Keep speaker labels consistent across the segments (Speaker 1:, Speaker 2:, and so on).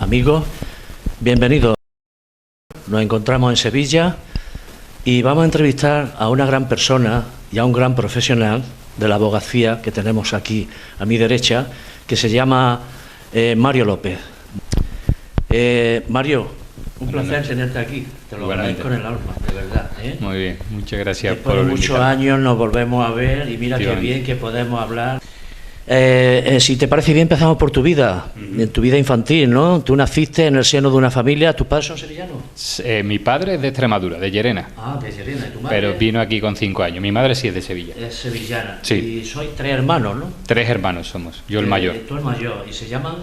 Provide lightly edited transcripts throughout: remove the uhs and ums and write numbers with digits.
Speaker 1: Amigos, bienvenidos. Nos encontramos en Sevilla y vamos a entrevistar a una gran persona y a un gran profesional de la abogacía que tenemos aquí a mi derecha, que se llama Mario López. Mario, un placer tenerte aquí. Te lo agradezco en el alma, de verdad.
Speaker 2: Muy bien, muchas gracias.
Speaker 1: Después de muchos años nos volvemos a ver y mira qué bien que podemos hablar. Si te parece bien, empezamos por tu vida, en tu vida infantil, ¿no? Tú naciste en el seno de una familia. ¿Tus padres son sevillanos?
Speaker 2: Mi padre es de Extremadura, de Llerena.
Speaker 1: Ah, de Llerena. ¿Y tu madre?
Speaker 2: Pero vino aquí con 5 años. Mi madre sí es de Sevilla.
Speaker 1: Es sevillana.
Speaker 2: Sí.
Speaker 1: Y sois 3 hermanos, ¿no?
Speaker 2: 3 hermanos somos, yo el mayor.
Speaker 1: Tú el mayor. ¿Y se llaman?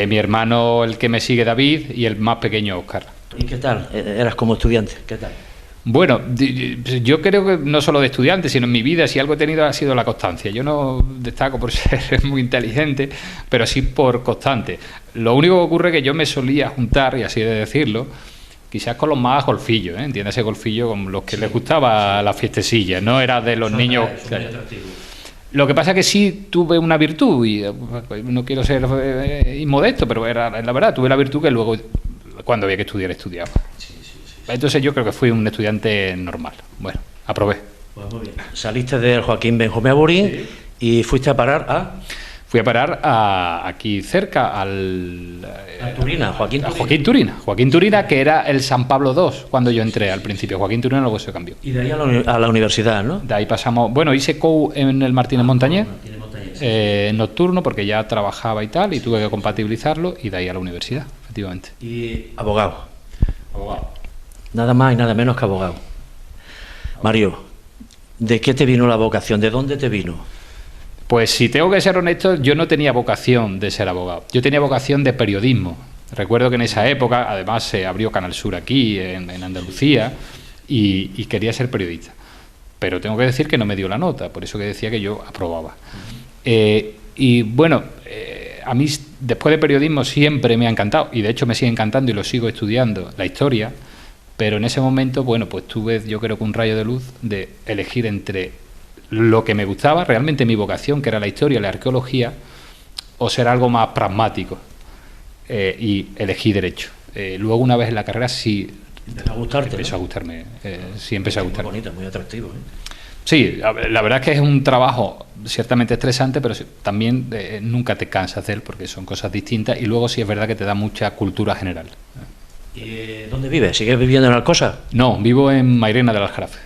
Speaker 2: Mi hermano, el que me sigue, David, y el más pequeño, Óscar.
Speaker 1: ¿Y qué tal? ¿Eras como estudiante? ¿Qué tal?
Speaker 2: Bueno, yo creo que no solo de estudiante, sino en mi vida, si algo he tenido ha sido la constancia. Yo no destaco por ser muy inteligente, pero sí por constante. Lo único que ocurre es que yo me solía juntar, y así de decirlo, quizás con los más golfillos, ¿eh? Entiéndase golfillo con los que les gustaba la fiestecilla, no era de los niños. Lo que pasa es que sí tuve una virtud, y no quiero ser inmodesto, pero era la verdad, tuve la virtud que luego, cuando había que estudiar, estudiaba. Entonces yo creo que fui un estudiante normal. Bueno, aprobé.
Speaker 1: Pues muy bien. Saliste del Joaquín Benjumea Burín y fuiste a parar a...
Speaker 2: Fui a parar aquí cerca al...
Speaker 1: A Turina, Joaquín
Speaker 2: Turina. Joaquín Turina, que era el San Pablo II cuando yo entré al principio. Joaquín Turina luego se cambió.
Speaker 1: Y de ahí a la universidad, ¿no?
Speaker 2: De ahí pasamos... Bueno, hice COU en el Martínez Montañés, nocturno, porque ya trabajaba y tal, y tuve que compatibilizarlo, y de ahí a la universidad, efectivamente.
Speaker 1: Y abogado.
Speaker 2: Abogado.
Speaker 1: Nada más y nada menos que abogado. Mario, ¿de qué te vino la vocación? ¿De dónde te vino?
Speaker 2: Pues si tengo que ser honesto, yo no tenía vocación de ser abogado. Yo tenía vocación de periodismo. Recuerdo que en esa época, además, se abrió Canal Sur aquí, en Andalucía, y quería ser periodista. Pero tengo que decir que no me dio la nota, por eso que decía que yo aprobaba. Y bueno, a mí después de periodismo siempre me ha encantado, y de hecho me sigue encantando y lo sigo estudiando, la historia. Pero en ese momento, bueno, pues tuve, yo creo que un rayo de luz de elegir entre lo que me gustaba, realmente mi vocación, que era la historia, la arqueología, o ser algo más pragmático. Y elegí Derecho. Luego, una vez en la carrera, sí...
Speaker 1: ¿Empezó a gustarte?
Speaker 2: Empezó a gustarme, sí empezó a gustarme.
Speaker 1: Muy bonito, muy atractivo, ¿eh?
Speaker 2: Sí, la verdad es que es un trabajo ciertamente estresante, pero también nunca te cansas de él, porque son cosas distintas, y luego sí es verdad que te da mucha cultura general.
Speaker 1: ¿Y dónde vives? ¿Sigues viviendo en Alcosa?
Speaker 2: No, vivo en Mairena del Aljarafe.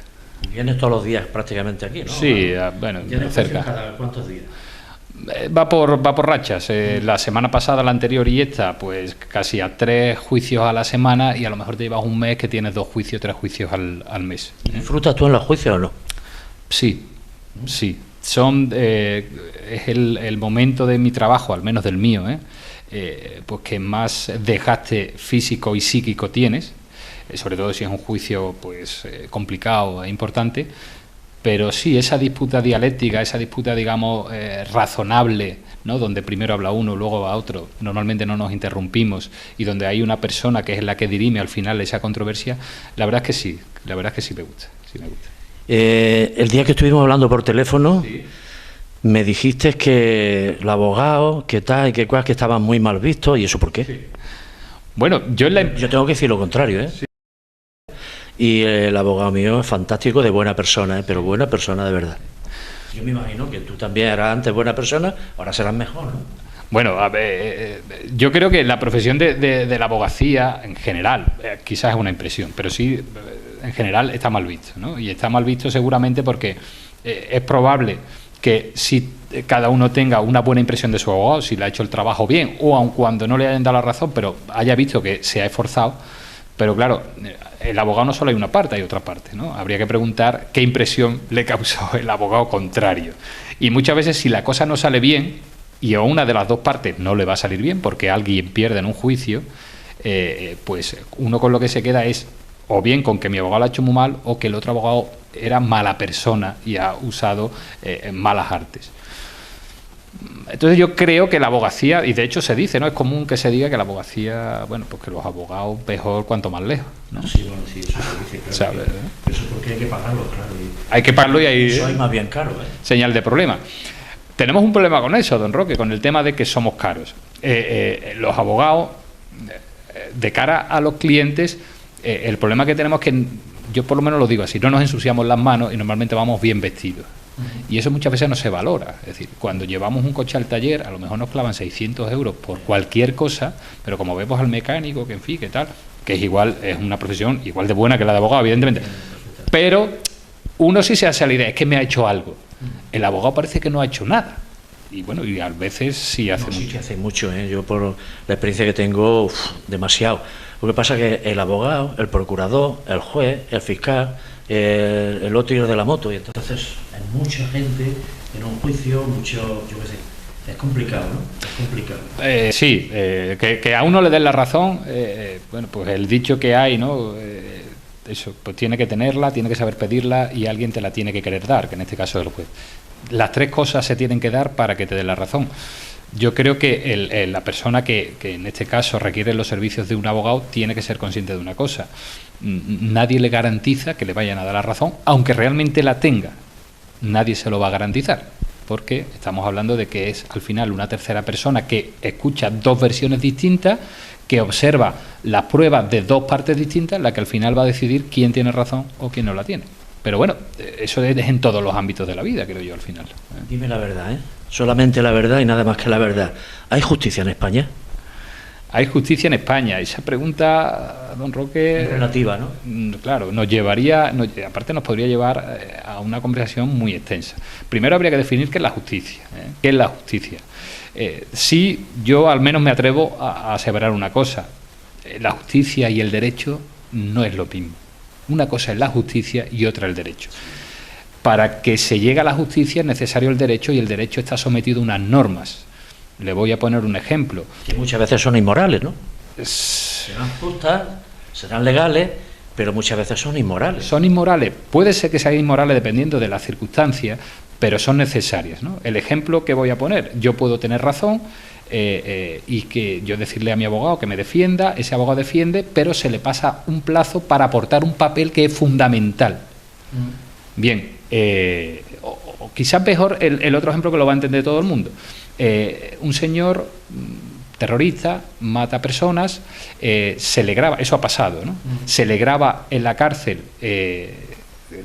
Speaker 1: Vienes todos los días prácticamente aquí, ¿no?
Speaker 2: Sí, bueno, cerca.
Speaker 1: ¿Cada cuántos días?
Speaker 2: Va por rachas. La semana pasada, la anterior y esta, pues casi a 3 juicios a la semana, y a lo mejor te llevas un mes que tienes 2 juicios, 3 juicios al mes.
Speaker 1: ¿Disfrutas tú en los juicios o no?
Speaker 2: Sí. Es el momento de mi trabajo, al menos del mío, pues que más desgaste físico y psíquico tienes, sobre todo si es un juicio pues complicado e importante, pero sí, esa disputa dialéctica, esa disputa, digamos, razonable, ¿no? Donde primero habla uno, luego va otro, normalmente no nos interrumpimos, y donde hay una persona que es la que dirime al final esa controversia, la verdad es que sí me gusta, sí me gusta.
Speaker 1: El día que estuvimos hablando por teléfono, sí, me dijiste que los abogados, que tal y que cual, que estaban muy mal vistos. ¿Y eso por qué? Sí.
Speaker 2: Bueno, yo
Speaker 1: tengo que decir lo contrario, ¿eh? Sí. Y el abogado mío es fantástico, de buena persona, pero buena persona de verdad. Yo me imagino que tú también eras antes buena persona, ahora serás mejor, ¿no?
Speaker 2: Bueno, a ver, yo creo que la profesión de la abogacía, en general, quizás es una impresión, pero sí, en general está mal visto, ¿no? Y está mal visto seguramente porque es probable que si cada uno tenga una buena impresión de su abogado, si le ha hecho el trabajo bien, o aun cuando no le hayan dado la razón, pero haya visto que se ha esforzado. Pero claro, el abogado no solo hay una parte, hay otra parte, ¿no? Habría que preguntar qué impresión le causó el abogado contrario. Y muchas veces, si la cosa no sale bien, y a una de las dos partes no le va a salir bien porque alguien pierde en un juicio, pues uno con lo que se queda es o bien con que mi abogado lo ha hecho muy mal, o que el otro abogado era mala persona y ha usado malas artes. Entonces yo creo que la abogacía, y de hecho se dice, ¿no? Es común que se diga que la abogacía, bueno, pues que los abogados mejor cuanto más lejos, ¿no?
Speaker 1: Sí, bueno, sí, eso se dice, claro.
Speaker 2: ¿Sabes?
Speaker 1: Eso es porque hay que pagarlo, claro.
Speaker 2: Hay que pagarlo y hay
Speaker 1: eso es más bien caro,
Speaker 2: señal de problema. Tenemos un problema con eso, don Roque, con el tema de que somos caros. Los abogados, de cara a los clientes, el problema que tenemos es que, yo por lo menos lo digo así, no nos ensuciamos las manos y normalmente vamos bien vestidos. Y eso muchas veces no se valora. Es decir, cuando llevamos un coche al taller, a lo mejor nos clavan 600 euros por cualquier cosa, pero como vemos al mecánico, que en fin, que tal, que es igual, es una profesión igual de buena que la de abogado, evidentemente. Pero uno sí se hace la idea, es que me ha hecho algo. El abogado parece que no ha hecho nada. Y bueno, y a veces sí hace mucho.
Speaker 1: Sí que hace mucho, Yo por la experiencia que tengo, demasiado. Lo que pasa es que el abogado, el procurador, el juez, el fiscal, el otro de la moto, y entonces hay mucha gente en un juicio, yo qué sé, es complicado, ¿no? Es complicado.
Speaker 2: Sí, que a uno le den la razón, bueno, pues el dicho que hay, ¿no? Eso, pues tiene que tenerla, tiene que saber pedirla y alguien te la tiene que querer dar, que en este caso es el juez. Las tres cosas se tienen que dar para que te den la razón. Yo creo que la persona que en este caso requiere los servicios de un abogado tiene que ser consciente de una cosa. Nadie le garantiza que le vayan a dar la razón, aunque realmente la tenga. Nadie se lo va a garantizar, porque estamos hablando de que es al final una tercera persona que escucha dos versiones distintas, que observa las pruebas de dos partes distintas, la que al final va a decidir quién tiene razón o quién no la tiene. Pero bueno, eso es en todos los ámbitos de la vida, creo yo, al final.
Speaker 1: Dime la verdad, Solamente la verdad y nada más que la verdad. ¿Hay justicia en España?
Speaker 2: ¿Hay justicia en España? Esa pregunta, don Roque...
Speaker 1: Es relativa, ¿no?
Speaker 2: Claro, nos llevaría... aparte nos podría llevar a una conversación muy extensa. Primero habría que definir qué es la justicia. ¿Qué es la justicia? Sí, yo al menos me atrevo a aseverar una cosa. La justicia y el derecho no es lo mismo. Una cosa es la justicia y otra el derecho. Para que se llegue a la justicia es necesario el derecho y el derecho está sometido a unas normas. Le voy a poner un ejemplo.
Speaker 1: Que muchas veces son inmorales, ¿no? Serán justas, serán legales, pero muchas veces son inmorales.
Speaker 2: Son inmorales. Puede ser que sean inmorales dependiendo de las circunstancias, pero son necesarias, ¿no? El ejemplo que voy a poner, yo puedo tener razón y que yo decirle a mi abogado que me defienda, ese abogado defiende, pero se le pasa un plazo para aportar un papel que es fundamental. Bien, o quizás mejor el otro ejemplo que lo va a entender todo el mundo. Un señor terrorista mata personas, se le graba, eso ha pasado, ¿no? Se le graba en la cárcel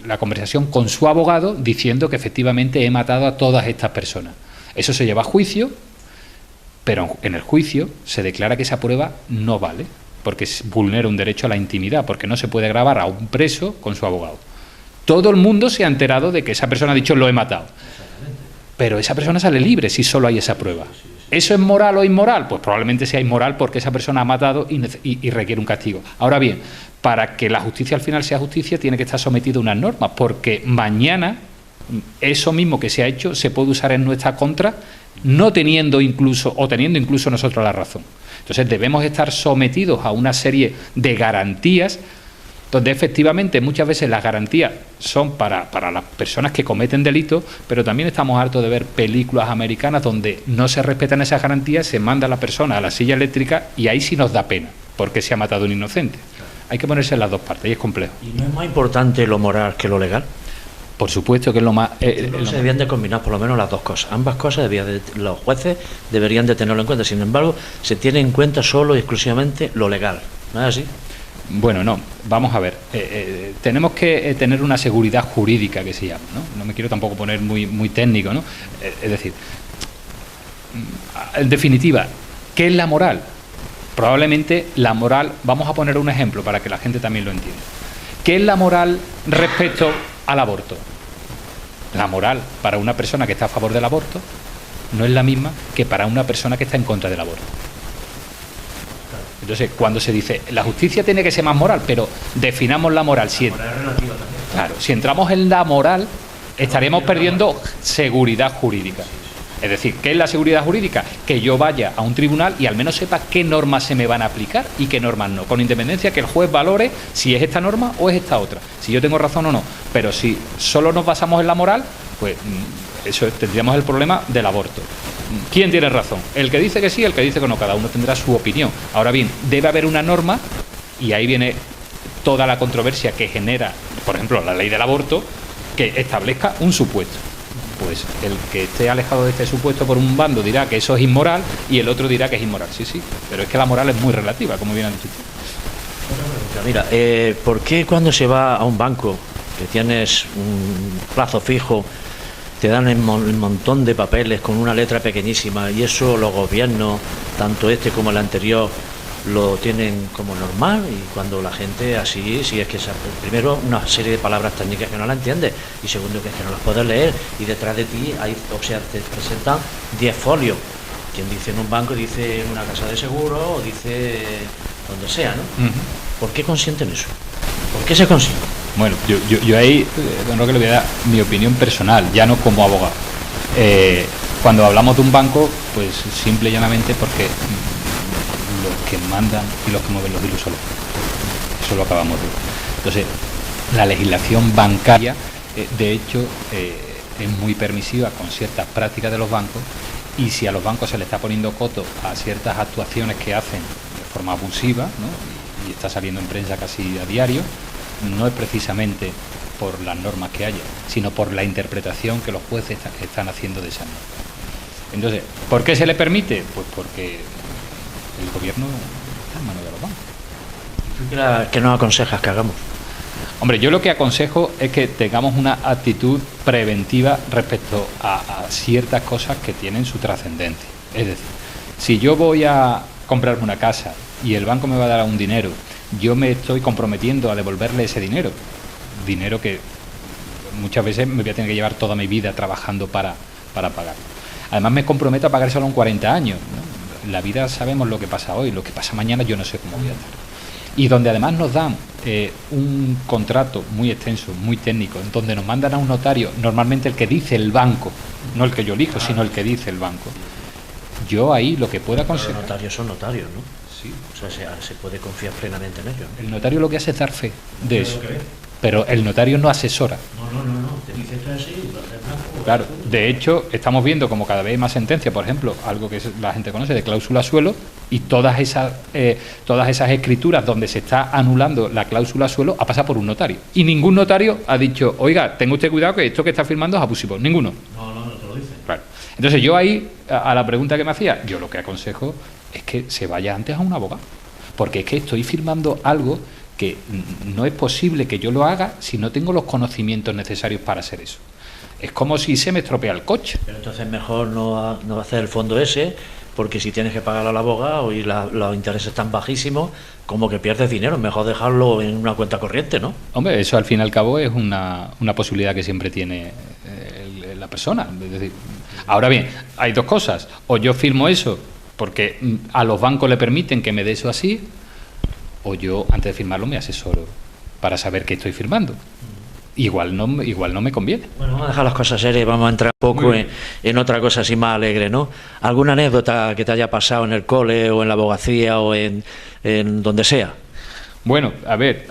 Speaker 2: la conversación con su abogado diciendo que efectivamente he matado a todas estas personas. Eso se lleva a juicio, pero en el juicio se declara que esa prueba no vale, porque vulnera un derecho a la intimidad, porque no se puede grabar a un preso con su abogado. Todo el mundo se ha enterado de que esa persona ha dicho lo he matado, pero esa persona sale libre si solo hay esa prueba. ¿Eso es moral o inmoral? Pues probablemente sea inmoral porque esa persona ha matado y requiere un castigo. Ahora bien, para que la justicia al final sea justicia tiene que estar sometido a unas normas, porque mañana eso mismo que se ha hecho se puede usar en nuestra contra, no teniendo incluso o teniendo incluso nosotros la razón. Entonces debemos estar sometidos a una serie de garantías donde efectivamente muchas veces las garantías son para las personas que cometen delitos, pero también estamos hartos de ver películas americanas donde no se respetan esas garantías, se manda a la persona a la silla eléctrica y ahí sí nos da pena, porque se ha matado a un inocente. Hay que ponerse en las dos partes y es complejo.
Speaker 1: ¿Y no es más importante lo moral que lo legal?
Speaker 2: Por supuesto que es lo más...
Speaker 1: se debían de combinar por lo menos las dos cosas. Ambas cosas los jueces deberían de tenerlo en cuenta. Sin embargo, se tiene en cuenta solo y exclusivamente lo legal. ¿No es así?
Speaker 2: Bueno, no, vamos a ver, tenemos que tener una seguridad jurídica que se llama, ¿no? No me quiero tampoco poner muy técnico, ¿no? Es decir, en definitiva, ¿qué es la moral? Probablemente la moral, vamos a poner un ejemplo para que la gente también lo entienda. ¿Qué es la moral respecto al aborto? La moral para una persona que está a favor del aborto no es la misma que para una persona que está en contra del aborto. Entonces, cuando se dice la justicia tiene que ser más moral, pero definamos la moral.
Speaker 1: La moral es relativa también.
Speaker 2: Claro, si entramos en la moral, estaríamos perdiendo seguridad jurídica. Es decir, ¿qué es la seguridad jurídica? Que yo vaya a un tribunal y al menos sepa qué normas se me van a aplicar y qué normas no, con independencia que el juez valore si es esta norma o es esta otra, si yo tengo razón o no. Pero si solo nos basamos en la moral, pues eso tendríamos el problema del aborto. ¿Quién tiene razón? El que dice que sí, el que dice que no, cada uno tendrá su opinión. Ahora bien, debe haber una norma, y ahí viene toda la controversia que genera, por ejemplo, la ley del aborto, que establezca un supuesto. Pues el que esté alejado de este supuesto por un bando dirá que eso es inmoral y el otro dirá que es inmoral. Sí, sí, pero es que la moral es muy relativa, como bien han dicho.
Speaker 1: Mira, ¿por qué cuando se va a un banco, que tienes un plazo fijo, te dan un montón de papeles con una letra pequeñísima y eso los gobiernos, tanto este como el anterior, lo tienen como normal? Y cuando la gente así, si es que primero una serie de palabras técnicas que no la entiendes y segundo que es que no las puedes leer y detrás de ti hay, o sea, te presentan 10 folios. Quien dice en un banco dice en una casa de seguro o dice donde sea, ¿no? ¿Por qué consienten eso? ¿Por qué se consigue?
Speaker 2: Bueno, yo ahí, don Roque, le voy a dar mi opinión personal, ya no como abogado. Cuando hablamos de un banco, pues simple y llanamente porque los que mandan y los que mueven los hilos son los bancos. Eso lo acabamos de ver. Entonces, la legislación bancaria, de hecho, es muy permisiva con ciertas prácticas de los bancos, y si a los bancos se les está poniendo coto a ciertas actuaciones que hacen de forma abusiva, ¿no? y está saliendo en prensa casi a diario, no es precisamente por las normas que haya, sino por la interpretación que los jueces están haciendo de esas normas. Entonces, ¿por qué se le permite? Pues porque el gobierno está en manos de los bancos.
Speaker 1: ¿Qué nos aconsejas que hagamos?
Speaker 2: Hombre, yo lo que aconsejo es que tengamos una actitud preventiva respecto a ciertas cosas que tienen su trascendencia. Es decir, si yo voy a comprarme una casa y el banco me va a dar un dinero, yo me estoy comprometiendo a devolverle ese dinero que muchas veces me voy a tener que llevar toda mi vida trabajando para pagarlo. Además me comprometo a pagárselo en 40 años, ¿no? La vida sabemos lo que pasa hoy, lo que pasa mañana yo no sé cómo voy a estar. Y donde además nos dan un contrato muy extenso, muy técnico, en donde nos mandan a un notario, normalmente el que dice el banco, no el que yo elijo, sino el que dice el banco. Yo ahí lo que pueda conseguir...
Speaker 1: Los notarios son notarios, ¿no?
Speaker 2: Sí.
Speaker 1: O sea, se puede confiar plenamente en ellos, ¿no?
Speaker 2: El notario lo que hace es dar fe de eso. Pero el notario no asesora.
Speaker 1: No. Te dice esto es así.
Speaker 2: Claro. De hecho, estamos viendo como cada vez más sentencias, por ejemplo, algo que la gente conoce de cláusula suelo, y todas esas escrituras donde se está anulando la cláusula suelo ha pasado por un notario. Y ningún notario ha dicho, oiga, tenga usted cuidado que esto que está firmando es abusivo. Ninguno.
Speaker 1: No te lo dice.
Speaker 2: Claro. Entonces yo ahí, a la pregunta que me hacía, yo lo que aconsejo es que se vaya antes a un abogado. Porque es que estoy firmando algo que no es posible que yo lo haga si no tengo los conocimientos necesarios para hacer eso. Es como si se me estropea el coche.
Speaker 1: Pero entonces mejor no hacer el fondo ese, porque si tienes que pagar al abogado y los intereses están bajísimos, como que pierdes dinero, mejor dejarlo en una cuenta corriente, ¿no?
Speaker 2: Hombre, eso al fin y al cabo es una posibilidad que siempre tiene la persona. Es decir, ahora bien, hay dos cosas. O yo firmo eso porque a los bancos le permiten que me dé eso así, o yo antes de firmarlo me asesoro para saber qué estoy firmando. Igual no me conviene.
Speaker 1: Bueno, vamos a dejar las cosas serias y vamos a entrar un poco en otra cosa así más alegre, ¿no? ¿Alguna anécdota que te haya pasado en el cole o en la abogacía o en donde sea?
Speaker 2: Bueno, a ver,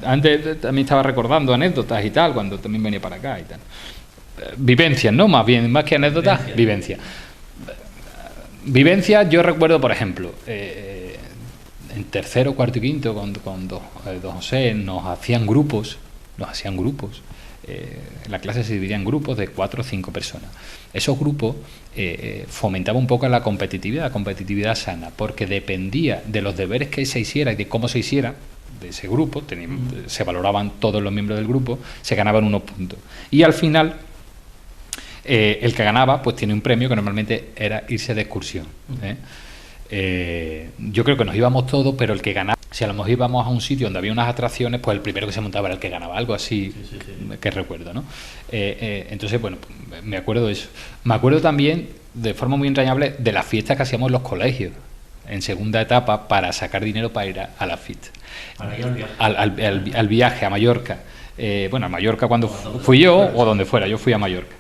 Speaker 2: antes también estaba recordando anécdotas y tal, cuando también venía para acá y tal. Vivencias, ¿no? Más que anécdotas, vivencias, yo recuerdo, por ejemplo, en tercero, cuarto y quinto, con don José, nos hacían grupos. La clase se dividía en grupos de 4 o 5 personas. Esos grupos fomentaban un poco la competitividad sana, porque dependía de los deberes que se hiciera y de cómo se hiciera de ese grupo, se valoraban todos los miembros del grupo, se ganaban unos puntos. Y al final, el que ganaba, pues tiene un premio que normalmente era irse de excursión. Yo creo que nos íbamos todos, pero el que ganaba, si a lo mejor íbamos a un sitio donde había unas atracciones, pues el primero que se montaba era el que ganaba, algo así. Sí. Que recuerdo, ¿no? Entonces, bueno, me acuerdo de eso. Me acuerdo también, de forma muy entrañable, de las fiestas que hacíamos en los colegios, en segunda etapa, para sacar dinero para ir a la fiesta. Al viaje a Mallorca. A Mallorca cuando fui yo, o donde fuera, yo fui a Mallorca.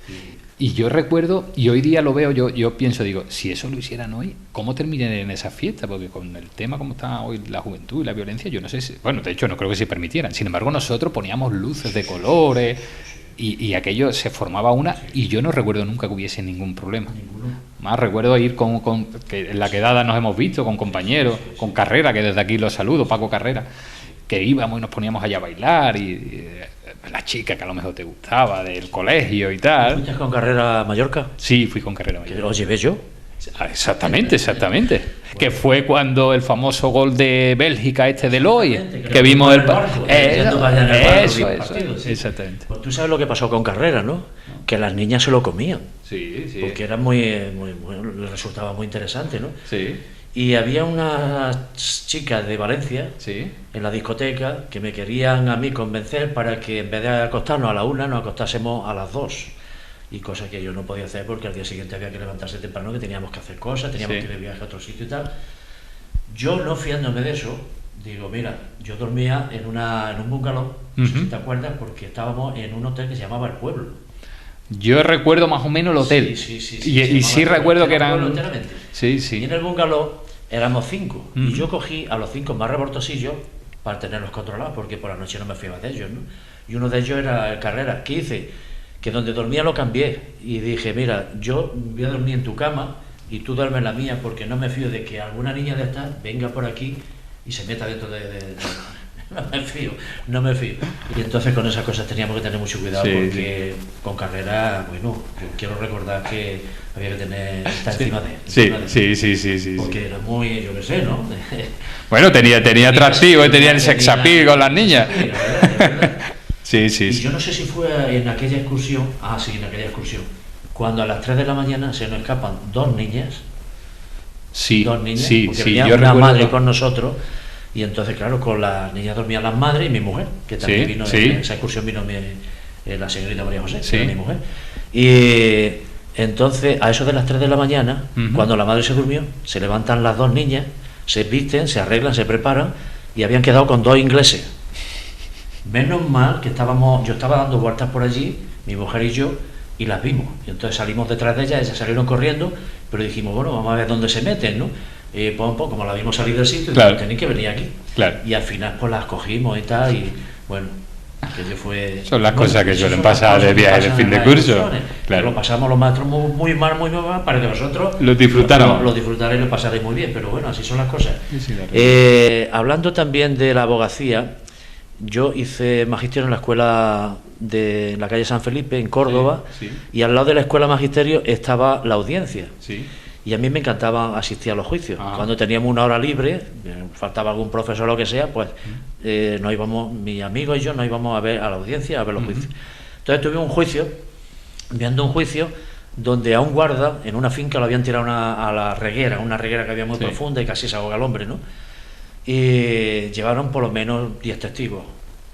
Speaker 2: Y yo recuerdo, y hoy día lo veo, yo pienso, digo, si eso lo hicieran hoy, ¿cómo terminarían en esa fiesta? Porque con el tema como está hoy la juventud y la violencia, yo no sé si... Bueno, de hecho, no creo que se permitieran. Sin embargo, nosotros poníamos luces de colores, Y aquello se formaba una, y yo no recuerdo nunca que hubiese ningún problema. Más recuerdo ir que en la quedada nos hemos visto con compañeros, con Carrera, que desde aquí los saludo, Paco Carrera, que íbamos y nos poníamos allá a bailar, y la chica que a lo mejor te gustaba del colegio y tal.
Speaker 1: ¿Fuiste con Carrera a Mallorca?
Speaker 2: Sí, fui con Carrera a Mallorca.
Speaker 1: ¿Lo llevé yo?
Speaker 2: Exactamente. Que fue cuando el famoso gol de Bélgica de Loy, que vimos el eso, exactamente.
Speaker 1: Pues tú sabes lo que pasó con Carrera, ¿no? Que las niñas se lo comían.
Speaker 2: Sí.
Speaker 1: Porque era les resultaba muy interesante, ¿no?
Speaker 2: Sí.
Speaker 1: Y había unas chicas de Valencia,
Speaker 2: Sí.
Speaker 1: en la discoteca, que me querían a mí convencer para que en vez de acostarnos a la 1, nos acostásemos a las 2. Y cosa que yo no podía hacer porque al día siguiente había que levantarse temprano, que teníamos que hacer cosas, teníamos que ir de viaje a otro sitio y tal. Yo, no fiándome de eso, digo, mira, yo dormía en un bungalow, no sé si te acuerdas, porque estábamos en un hotel que se llamaba El Pueblo.
Speaker 2: Yo recuerdo más o menos el hotel.
Speaker 1: Sí.
Speaker 2: Y sí recuerdo que eran... Sí.
Speaker 1: Y en el bungalow éramos 5. Y yo cogí a los 5 más rebortosillos para tenerlos controlados, porque por la noche no me fiaba de ellos, ¿no? Y uno de ellos era el Carrera. ¿Qué hice? Que donde dormía lo cambié y dije, mira, yo voy a dormir en tu cama y tú duermes en la mía, porque no me fío de que alguna niña de estas venga por aquí y se meta dentro de... No me fío. Y entonces con esas cosas teníamos que tener mucho cuidado, porque con Carrera, bueno, yo quiero recordar que había que estar encima de él.
Speaker 2: Sí.
Speaker 1: Porque era muy, yo qué sé, ¿no?
Speaker 2: Bueno, tenía atractivo y tenía el sex appeal con las niñas. Sí.
Speaker 1: Y yo no sé si fue en aquella excursión, en aquella excursión, cuando a las 3 de la mañana se nos escapan dos niñas, porque venía una madre con nosotros, y entonces, claro, con las niñas dormían las madres y mi mujer, que también vino, en esa excursión vino la señorita María José, que era mi mujer. Y entonces, a eso de las 3 de la mañana, cuando la madre se durmió, se levantan las dos niñas, se visten, se arreglan, se preparan, y habían quedado con dos ingleses. Menos mal que yo estaba dando vueltas por allí, mi mujer y yo, y las vimos. Y entonces salimos detrás de ellas salieron corriendo, pero dijimos, bueno, vamos a ver dónde se meten, ¿no? Como la vimos salir del sitio,
Speaker 2: claro,
Speaker 1: tenéis que venir aquí.
Speaker 2: Claro.
Speaker 1: Y al final pues las cogimos y tal, y bueno, aquello fue...
Speaker 2: Son las cosas que suelen pasar de viajes de fin de curso. Claro.
Speaker 1: Lo pasamos los maestros muy mal, para que vosotros
Speaker 2: lo disfrutarais
Speaker 1: y lo pasaréis muy bien, pero bueno, así son las cosas. Hablando también de la abogacía, yo hice magisterio en la escuela de la calle San Felipe, en Córdoba, y al lado de la escuela magisterio estaba la audiencia. Y a mí me encantaba asistir a los juicios. Cuando teníamos una hora libre, faltaba algún profesor o lo que sea, pues nos íbamos, mis amigos y yo nos íbamos a ver a la audiencia, a ver los juicios. Entonces tuve viendo un juicio donde a un guarda en una finca lo habían tirado a la reguera, una reguera que había muy profunda y casi se ahoga el hombre, ¿no? Y llevaron por lo menos 10 testigos,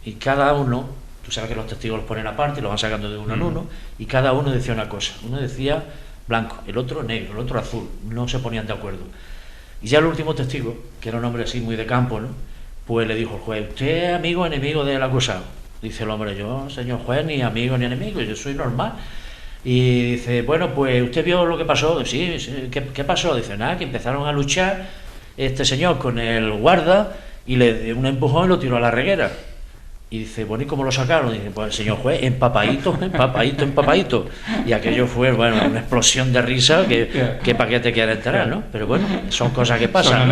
Speaker 1: y cada uno, tú sabes que los testigos los ponen aparte y los van sacando de uno en uno, y cada uno decía una cosa. Uno decía blanco, el otro negro, el otro azul, no se ponían de acuerdo. Y ya el último testigo, que era un hombre así muy de campo, ¿no? Pues le dijo el juez, ¿usted es amigo o enemigo del acusado? Dice el hombre, yo, señor juez, ni amigo ni enemigo, yo soy normal. Y dice, bueno, pues ¿usted vio lo que pasó? Sí, ¿qué pasó? Dice, nada, que empezaron a luchar este señor con el guarda y le dio un empujón y lo tiró a la reguera. Y dice, bueno, ¿y cómo lo sacaron? Dice, pues el señor juez, empapadito. Y aquello fue, bueno, una explosión de risa que para qué te quieres enterar, ¿no? Pero bueno, son cosas que pasan.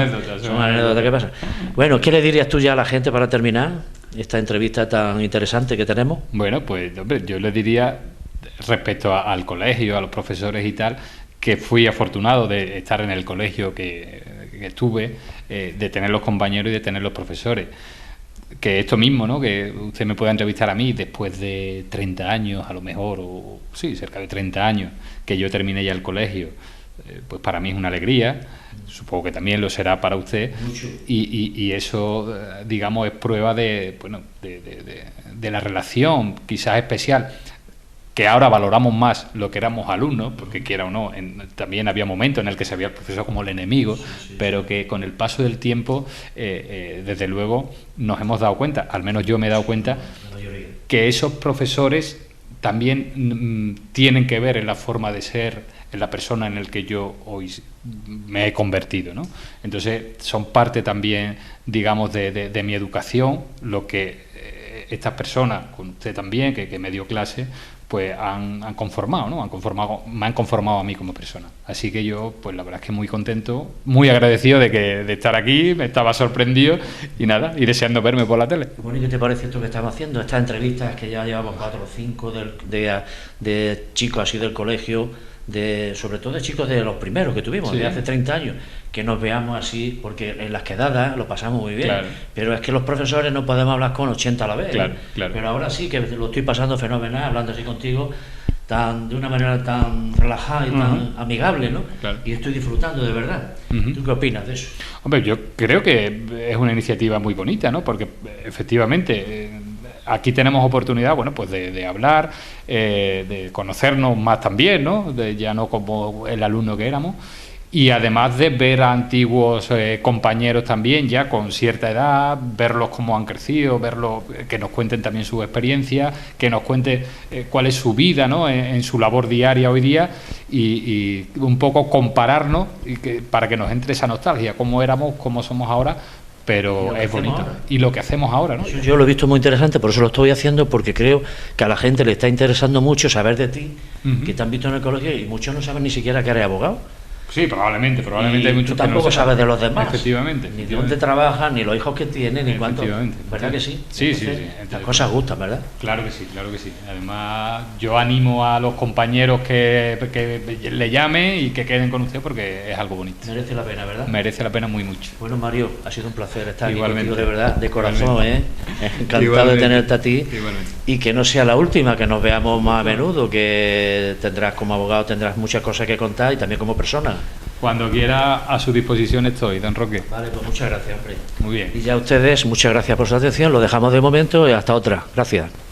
Speaker 1: Son anécdotas que pasan. Bueno, ¿qué le dirías tú ya a la gente para terminar esta entrevista tan interesante que tenemos?
Speaker 2: Bueno, pues hombre, yo le diría, respecto al colegio, a los profesores y tal, que fui afortunado de estar en el colegio que estuve, de tener los compañeros y de tener los profesores. Que esto mismo, ¿no? Que usted me pueda entrevistar a mí después de 30 años, a lo mejor, o sí, cerca de 30 años, que yo terminé ya el colegio, pues para mí es una alegría, supongo que también lo será para usted, y eso, digamos, es prueba de la relación, quizás especial, que ahora valoramos más lo que éramos alumnos, porque quiera o no, también había momentos en el que se veía al profesor como el enemigo, pero que con el paso del tiempo, desde luego, nos hemos dado cuenta, al menos yo me he dado cuenta, que esos profesores también tienen que ver en la forma de ser, en la persona en la que yo hoy me he convertido, ¿no? Entonces, son parte también, digamos, de mi educación, lo que estas personas, con usted también, que me dio clase, pues han conformado, ¿no? Me han conformado a mí como persona. Así que yo, pues la verdad es que muy contento, muy agradecido de estar aquí, me estaba sorprendido y nada, y deseando verme por la tele.
Speaker 1: Bueno, ¿y qué te parece esto que estamos haciendo? Estas entrevistas que ya llevamos 4 o 5 de chicos así del colegio, sobre todo de chicos de los primeros que tuvimos,
Speaker 2: sí,
Speaker 1: de hace 30 años, que nos veamos así, porque en las quedadas lo pasamos muy bien,
Speaker 2: claro,
Speaker 1: pero es que los profesores no podemos hablar con 80 a la vez,
Speaker 2: claro, claro.
Speaker 1: Pero ahora sí que lo estoy pasando fenomenal, hablando así contigo, de una manera tan relajada y tan amigable, ¿no?
Speaker 2: Claro.
Speaker 1: Y estoy disfrutando de verdad. ¿Tú qué opinas de eso?
Speaker 2: Hombre, yo creo que es una iniciativa muy bonita, ¿no? Porque efectivamente aquí tenemos oportunidad, bueno, pues de hablar, de conocernos más también, ¿no? Ya no como el alumno que éramos. Y además de ver a antiguos compañeros también, ya con cierta edad, verlos cómo han crecido, verlos, que nos cuenten también su experiencia, que nos cuente cuál es su vida, ¿no? en su labor diaria hoy día, y un poco compararnos para que nos entre esa nostalgia, cómo éramos, cómo somos ahora, pero es bonito. Ahora. Y lo que hacemos ahora, ¿no?
Speaker 1: Yo lo he visto muy interesante, por eso lo estoy haciendo, porque creo que a la gente le está interesando mucho saber de ti, que te han visto en el colegio, y muchos no saben ni siquiera que eres abogado.
Speaker 2: Sí, probablemente hay muchos
Speaker 1: tú tampoco
Speaker 2: que no
Speaker 1: sabes de los demás.
Speaker 2: Efectivamente.
Speaker 1: Ni de dónde trabajan, ni los hijos que tienen, ni cuánto. ¿Verdad que sí?
Speaker 2: Sí,
Speaker 1: entonces,
Speaker 2: sí.
Speaker 1: Las cosas gustan, ¿verdad?
Speaker 2: Claro que sí, claro que sí. Además, yo animo a los compañeros que le llamen y que queden con usted porque es algo bonito.
Speaker 1: Merece la pena, ¿verdad?
Speaker 2: Merece la pena muy mucho.
Speaker 1: Bueno, Mario, ha sido un placer estar
Speaker 2: Igualmente.
Speaker 1: aquí contigo, de verdad, de corazón, Encantado de tenerte a ti.
Speaker 2: Igualmente.
Speaker 1: Y que no sea la última, que nos veamos más a menudo, que tendrás como abogado, tendrás muchas cosas que contar y también como persona.
Speaker 2: Cuando quiera, a su disposición estoy, don Roque.
Speaker 1: Vale, pues muchas gracias, hombre.
Speaker 2: Muy bien.
Speaker 1: Y ya ustedes, muchas gracias por su atención, lo dejamos de momento y hasta otra. Gracias.